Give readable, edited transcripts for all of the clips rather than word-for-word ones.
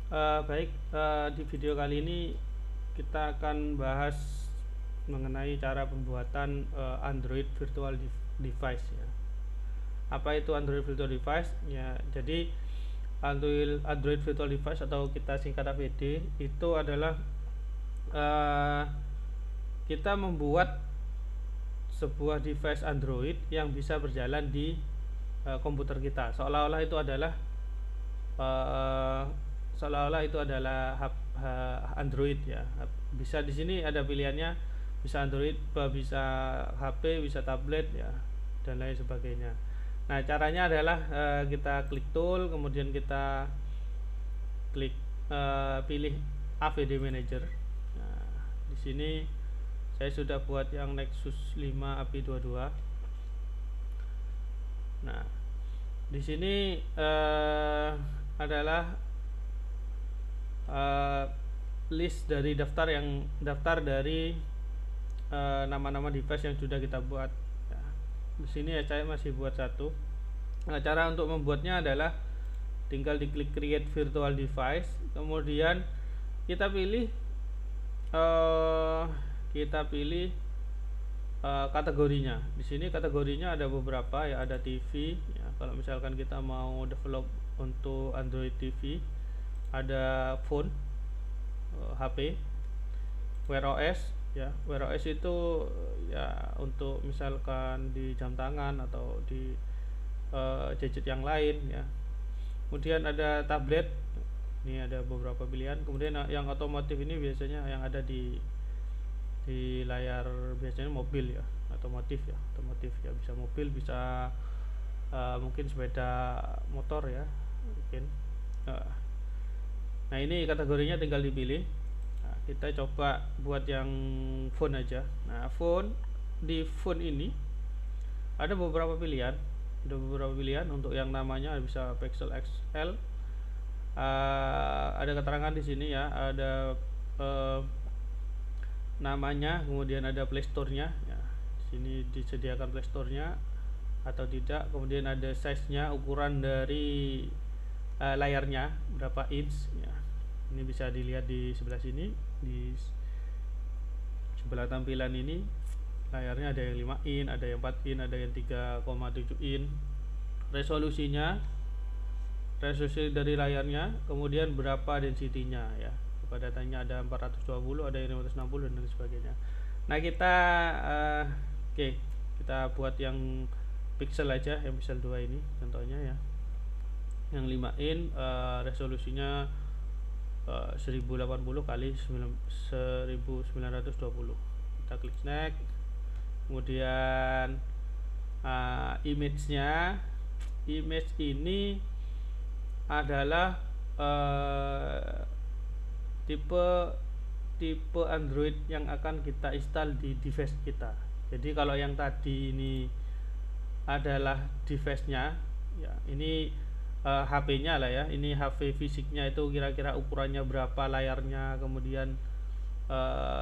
Baik, di video kali ini kita akan bahas mengenai cara pembuatan Android Virtual Device ya. Apa itu Android Virtual Device? Ya, jadi Android Virtual Device atau kita singkat AVD itu adalah eh, kita membuat sebuah device Android yang bisa berjalan di komputer kita. Eh, seolah-olah itu adalah Android ya. Bisa di sini ada pilihannya, bisa Android, bisa HP, bisa tablet ya, dan lain sebagainya. Nah, caranya adalah kita klik tool, kemudian kita klik pilih AVD Manager. Nah, di sini saya sudah buat yang Nexus 5 API 22. Nah, di sini adalah uh, list dari daftar dari nama-nama device yang sudah kita buat. Ya, di sini ya saya masih buat satu. Nah, cara untuk membuatnya adalah tinggal diklik create virtual device, kemudian kita pilih uh, kita pilih kategorinya. Di sini kategorinya ada beberapa ya, ada TV ya. Kalau misalkan kita mau develop untuk Android TV, ada phone, HP, Wear OS ya. Wear OS itu ya untuk misalkan di jam tangan atau di gadget yang lain ya. Kemudian ada tablet, ini ada beberapa pilihan. Kemudian yang otomotif ini biasanya yang ada di layar, biasanya mobil ya, otomotif ya, bisa mobil, bisa mungkin sepeda motor ya, mungkin. Uh, nah, ini kategorinya tinggal dipilih. Nah, kita coba buat yang phone aja. Nah, di phone ini ada beberapa pilihan untuk yang namanya bisa Pixel XL. Ada keterangan di sini ya, ada uh, namanya, kemudian ada playstore-nya ya. Di sini disediakan playstore-nya atau tidak, kemudian ada size-nya, ukuran dari layarnya berapa inch ya. Ini bisa dilihat di sebelah sini, di sebelah tampilan ini. Layarnya ada yang 5 in, ada yang 4 in, ada yang 3,7 in. Resolusinya, resolusi dari layarnya, kemudian berapa density-nya ya. Kepadatannya ada 420, ada yang 560 dan lain sebagainya. Nah, oke, kita buat yang pixel aja, yang pixel 2 ini contohnya ya. Yang 5 in, resolusinya 1080 kali 1920. Kita klik next. Kemudian image ini adalah tipe tipe Android yang akan kita install di device kita. Jadi kalau yang tadi ini adalah device-nya ya, ini HP-nya lah ya, ini HP fisiknya itu kira-kira ukurannya berapa, layarnya, kemudian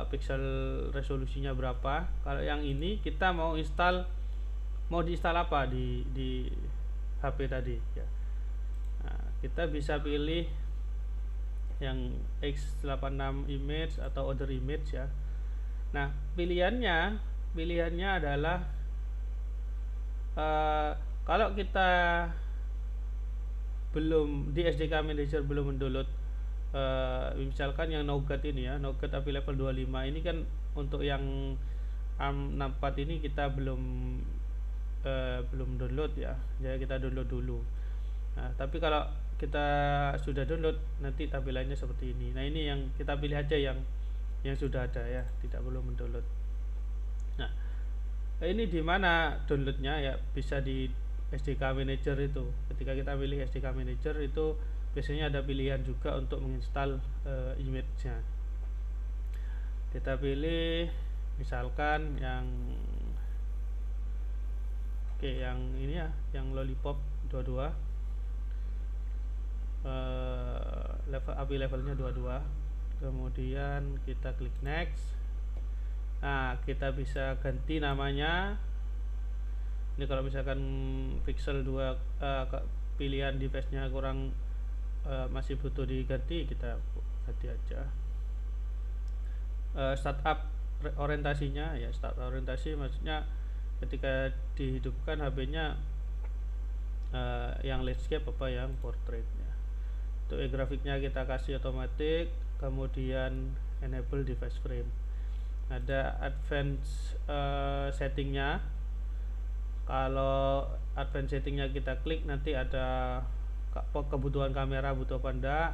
pixel resolusinya berapa. Kalau yang ini kita mau diinstal apa di HP tadi ya. Nah, kita bisa pilih yang x86 image atau other image ya. Nah, pilihannya adalah kalau kita belum di SDK Manager belum mendownload misalkan yang Nougat ini ya, Nougat API level 25 ini kan, untuk yang ARM64 ini kita belum download ya, jadi kita download dulu. Nah, tapi kalau kita sudah download, nanti tampilannya seperti ini. Nah, ini yang kita pilih aja yang sudah ada ya, tidak perlu mendownload. Nah, ini di mana downloadnya ya, bisa di SDK Manager itu. Ketika kita pilih SDK Manager itu biasanya ada pilihan juga untuk menginstal image-nya. Kita pilih misalkan yang ini ya, yang Lollipop 22, API levelnya 22. Kemudian kita klik next. Nah, kita bisa ganti namanya. Ini kalau misalkan Pixel 2 pilihan device-nya kurang masih butuh diganti, kita ganti aja. Startup orientasinya ya, startup orientasi maksudnya ketika dihidupkan HP-nya yang landscape apa yang portrait ya. Untuk grafiknya kita kasih otomatis, kemudian enable device frame. Ada advance settingnya. Kalau advance settingnya kita klik, nanti ada kebutuhan kamera butuh apa enggak,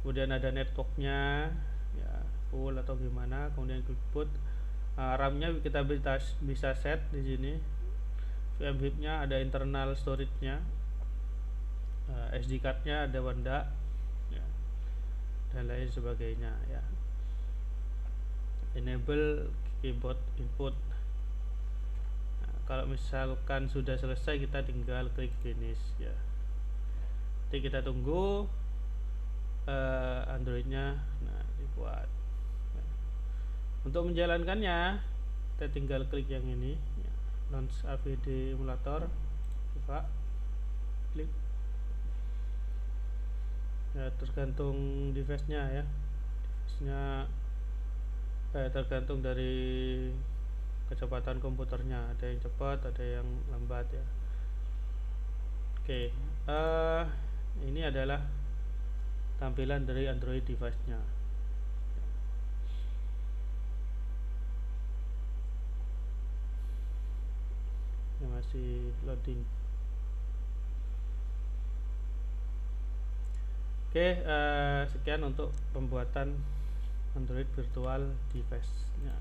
kemudian ada networknya ya, full atau gimana, kemudian klik boot. RAM-nya kita bisa set di sini. VMHIP-nya ada, internal storage-nya, SD card-nya ada apa enggak ya, dan lain sebagainya ya. Enable keyboard input. Nah, kalau misalkan sudah selesai, kita tinggal klik finish ya. Nanti kita tunggu Android-nya dibuat. Nah, untuk menjalankannya kita tinggal klik yang ini ya, launch AVD emulator, buka, klik ya, tergantung device-nya ya. Device-nya tergantung dari kecepatan komputernya, ada yang cepat, ada yang lambat ya. Oke, ini adalah tampilan dari Android device-nya. Yang masih loading. Oke, sekian untuk pembuatan Android virtual device-nya.